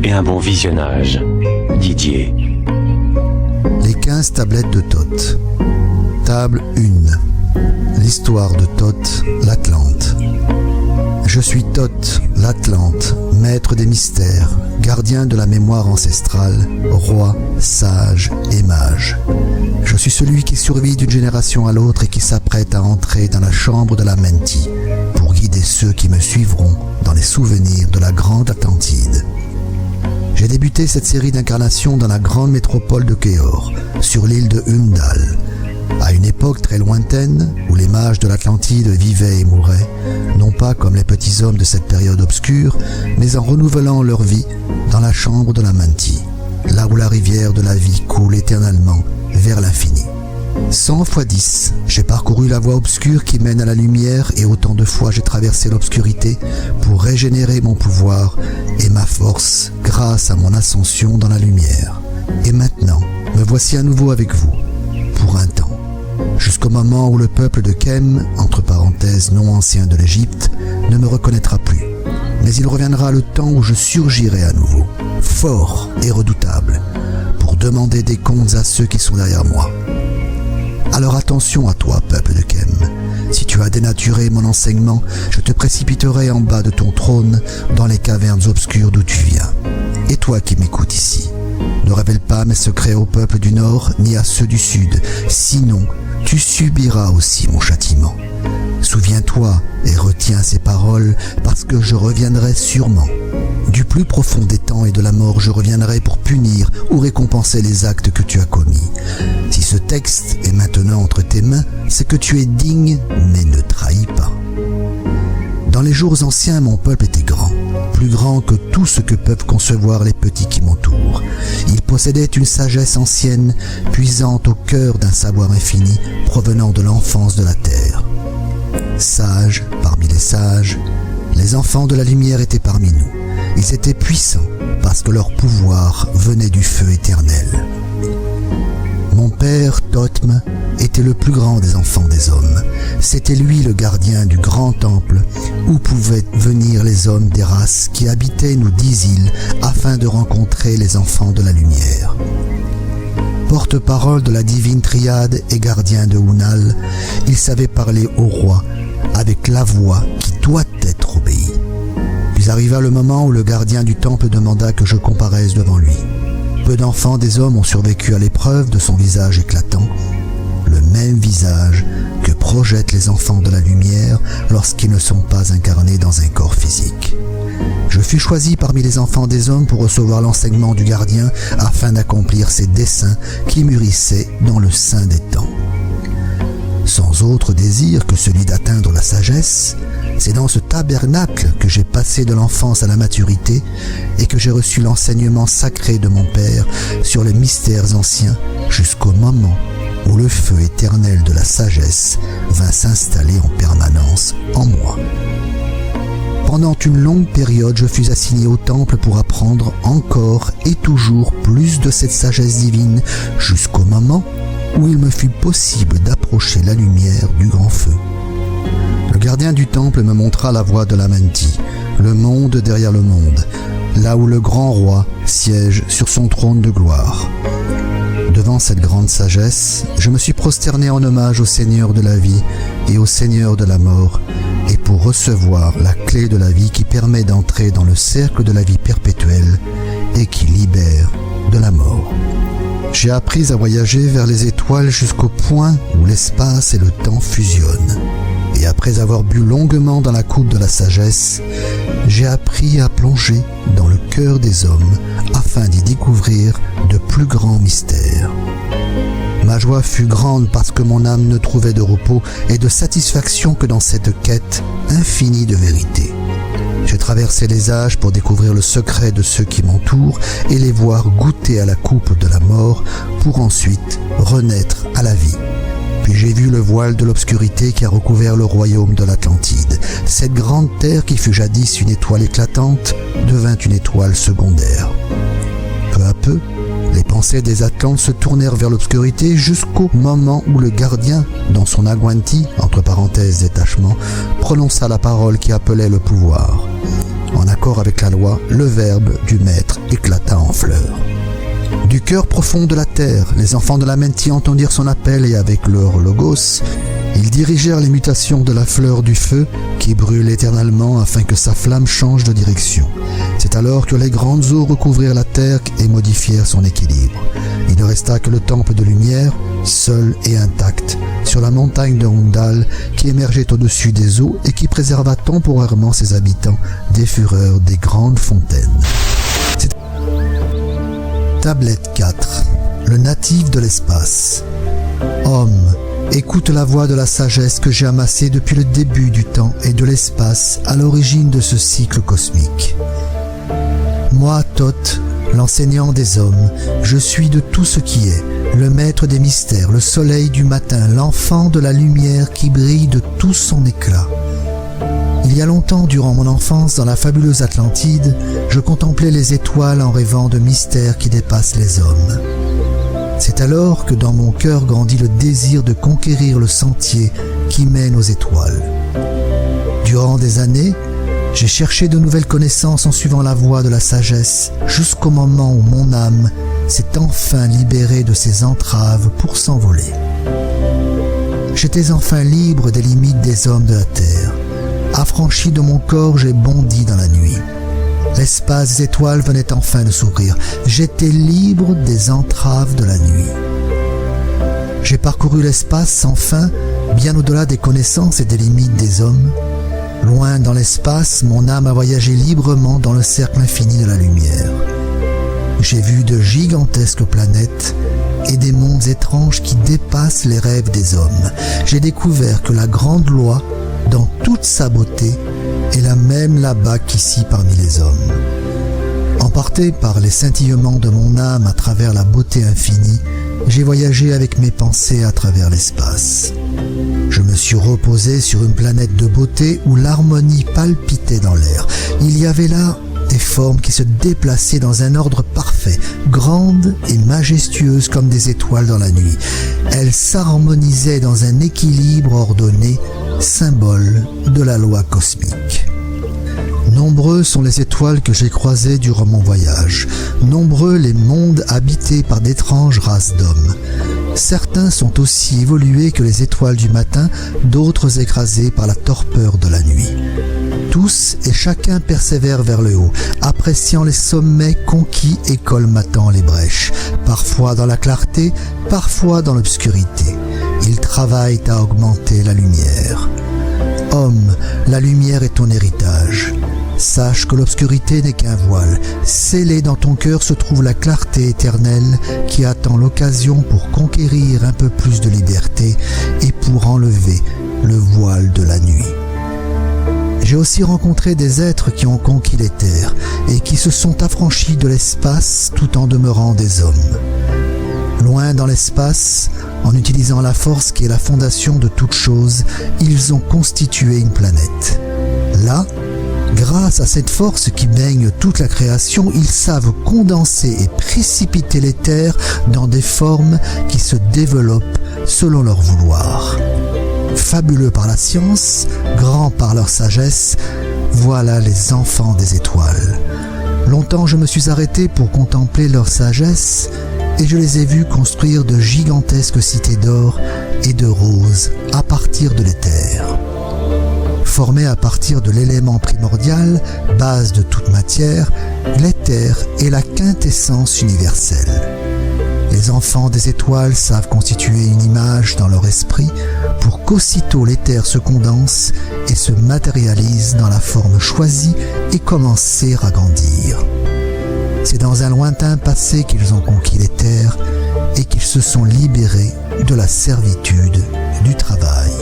et un bon visionnage. Didier. Les 15 tablettes de Thoth. Table 1. L'histoire de Thoth, l'Atlante. Je suis Thoth, l'Atlante, maître des mystères, gardien de la mémoire ancestrale, roi, sage et mage. Je suis celui qui survit d'une génération à l'autre et qui s'apprête à entrer dans la chambre de la Menti pour guider ceux qui me suivront dans les souvenirs de la grande Atlantide. J'ai débuté cette série d'incarnations dans la grande métropole de Kéor, sur l'île de Undal, à une époque très lointaine où les mages de l'Atlantide vivaient et mouraient, non pas comme les petits hommes de cette période obscure, mais en renouvelant leur vie dans la chambre de la Menti, là où la rivière de la vie coule éternellement vers l'infini. 100 fois 10, j'ai parcouru la voie obscure qui mène à la lumière et autant de fois j'ai traversé l'obscurité pour régénérer mon pouvoir et ma force grâce à mon ascension dans la lumière. Et maintenant, me voici à nouveau avec vous, pour un temps, jusqu'au moment où le peuple de Kem, entre parenthèses non ancien de l'Égypte, ne me reconnaîtra plus. Mais il reviendra le temps où je surgirai à nouveau, fort et redoutable, pour demander des comptes à ceux qui sont derrière moi. Alors attention à toi, peuple de Kem. Si tu as dénaturé mon enseignement, je te précipiterai en bas de ton trône dans les cavernes obscures d'où tu viens. Et toi qui m'écoutes ici, ne révèle pas mes secrets au peuple du Nord ni à ceux du Sud, sinon tu subiras aussi mon châtiment. Souviens-toi et retiens ces paroles parce que je reviendrai sûrement. Du plus profond des temps et de la mort, je reviendrai pour punir ou récompenser les actes que tu as commis. Si ce texte est maintenant entre tes mains, c'est que tu es digne, mais ne trahis pas. Dans les jours anciens, mon peuple était grand, plus grand que tout ce que peuvent concevoir les petits qui m'entourent. Il possédait une sagesse ancienne, puisant au cœur d'un savoir infini, provenant de l'enfance de la terre. Sages parmi les sages, les enfants de la lumière étaient parmi nous. Ils étaient puissants parce que leur pouvoir venait du feu éternel. Mon père, Thothme, était le plus grand des enfants des hommes. C'était lui le gardien du grand temple où pouvaient venir les hommes des races qui habitaient nos 10 îles afin de rencontrer les enfants de la lumière. Porte-parole de la divine triade et gardien de Hunal, il savait parler au roi avec la voix qui doit être obéie. Puis arriva le moment où le gardien du temple demanda que je comparaisse devant lui. Peu d'enfants des hommes ont survécu à l'épreuve de son visage éclatant, le même visage que projettent les enfants de la lumière lorsqu'ils ne sont pas incarnés dans un corps physique. Je fus choisi parmi les enfants des hommes pour recevoir l'enseignement du gardien afin d'accomplir ses desseins qui mûrissaient dans le sein des temps. Sans autre désir que celui d'atteindre la sagesse, c'est dans ce tabernacle que j'ai passé de l'enfance à la maturité et que j'ai reçu l'enseignement sacré de mon Père sur les mystères anciens jusqu'au moment où le feu éternel de la sagesse vint s'installer en permanence en moi. Pendant une longue période, je fus assigné au temple pour apprendre encore et toujours plus de cette sagesse divine jusqu'au moment où il me fut possible d'approcher la lumière du grand feu. Le gardien du temple me montra la voie de la Menti, le monde derrière le monde, là où le grand roi siège sur son trône de gloire. Devant cette grande sagesse, je me suis prosterné en hommage au Seigneur de la vie et au Seigneur de la mort, et pour recevoir la clé de la vie qui permet d'entrer dans le cercle de la vie perpétuelle et qui libère de la mort. J'ai appris à voyager vers les étoiles jusqu'au point où l'espace et le temps fusionnent. Et après avoir bu longuement dans la coupe de la sagesse, j'ai appris à plonger dans le cœur des hommes afin d'y découvrir de plus grands mystères. Ma joie fut grande parce que mon âme ne trouvait de repos et de satisfaction que dans cette quête infinie de vérité. J'ai traversé les âges pour découvrir le secret de ceux qui m'entourent et les voir goûter à la coupe de la mort pour ensuite renaître à la vie. Puis j'ai vu le voile de l'obscurité qui a recouvert le royaume de l'Atlantide. Cette grande terre qui fut jadis une étoile éclatante devint une étoile secondaire. Peu à peu, les pensées des Atlantes se tournèrent vers l'obscurité jusqu'au moment où le gardien, dans son agwanti, entre parenthèses détachement, prononça la parole qui appelait le pouvoir. En accord avec la loi, le verbe du maître éclata en fleurs. Du cœur profond de la terre, les enfants de l'Amenti entendirent son appel et avec leur logos, ils dirigèrent les mutations de la fleur du feu qui brûle éternellement afin que sa flamme change de direction. C'est alors que les grandes eaux recouvrirent la terre et modifièrent son équilibre. Il ne resta que le temple de lumière, seul et intact, sur la montagne de Rundal qui émergeait au-dessus des eaux et qui préserva temporairement ses habitants des fureurs des grandes fontaines. Tablette 4. Le natif de l'espace. Homme, écoute la voix de la sagesse que j'ai amassée depuis le début du temps et de l'espace à l'origine de ce cycle cosmique. Moi, Thoth, l'enseignant des hommes, je suis de tout ce qui est, le maître des mystères, le soleil du matin, l'enfant de la lumière qui brille de tout son éclat. Il y a longtemps, durant mon enfance, dans la fabuleuse Atlantide, je contemplais les étoiles en rêvant de mystères qui dépassent les hommes. C'est alors que dans mon cœur grandit le désir de conquérir le sentier qui mène aux étoiles. Durant des années, j'ai cherché de nouvelles connaissances en suivant la voie de la sagesse, jusqu'au moment où mon âme s'est enfin libérée de ses entraves pour s'envoler. J'étais enfin libre des limites des hommes de la terre. Affranchi de mon corps, j'ai bondi dans la nuit. L'espace des étoiles venait enfin de s'ouvrir. J'étais libre des entraves de la nuit. J'ai parcouru l'espace sans fin, bien au-delà des connaissances et des limites des hommes. Loin dans l'espace, mon âme a voyagé librement dans le cercle infini de la lumière. J'ai vu de gigantesques planètes et des mondes étranges qui dépassent les rêves des hommes. J'ai découvert que la grande loi, dans toute sa beauté, est la même là-bas qu'ici parmi les hommes. Emporté par les scintillements de mon âme à travers la beauté infinie, j'ai voyagé avec mes pensées à travers l'espace. Je me suis reposé sur une planète de beauté où l'harmonie palpitait dans l'air. Il y avait là des formes qui se déplaçaient dans un ordre parfait, grandes et majestueuses comme des étoiles dans la nuit. Elles s'harmonisaient dans un équilibre ordonné, symbole de la loi cosmique. Nombreux sont les étoiles que j'ai croisées durant mon voyage, nombreux les mondes habités par d'étranges races d'hommes. Certains sont aussi évolués que les étoiles du matin, d'autres écrasés par la torpeur de la nuit. Tous et chacun persévèrent vers le haut, appréciant les sommets conquis et colmatant les brèches, parfois dans la clarté, parfois dans l'obscurité. Ils travaillent à augmenter la lumière. Homme, la lumière est ton héritage. Sache que l'obscurité n'est qu'un voile. Scellé dans ton cœur se trouve la clarté éternelle qui attend l'occasion pour conquérir un peu plus de liberté et pour enlever le voile de la nuit. J'ai aussi rencontré des êtres qui ont conquis les terres et qui se sont affranchis de l'espace tout en demeurant des hommes. Loin dans l'espace, en utilisant la force qui est la fondation de toute chose, ils ont constitué une planète. Là, grâce à cette force qui baigne toute la création, ils savent condenser et précipiter les terres dans des formes qui se développent selon leur vouloir. Fabuleux par la science, grands par leur sagesse, voilà les enfants des étoiles. Longtemps je me suis arrêté pour contempler leur sagesse et je les ai vus construire de gigantesques cités d'or et de roses à partir de l'éther. Formé à partir de l'élément primordial, base de toute matière, l'éther est la quintessence universelle. Les enfants des étoiles savent constituer une image dans leur esprit pour qu'aussitôt l'éther se condense et se matérialise dans la forme choisie et commencer à grandir. C'est dans un lointain passé qu'ils ont conquis l'éther et qu'ils se sont libérés de la servitude du travail.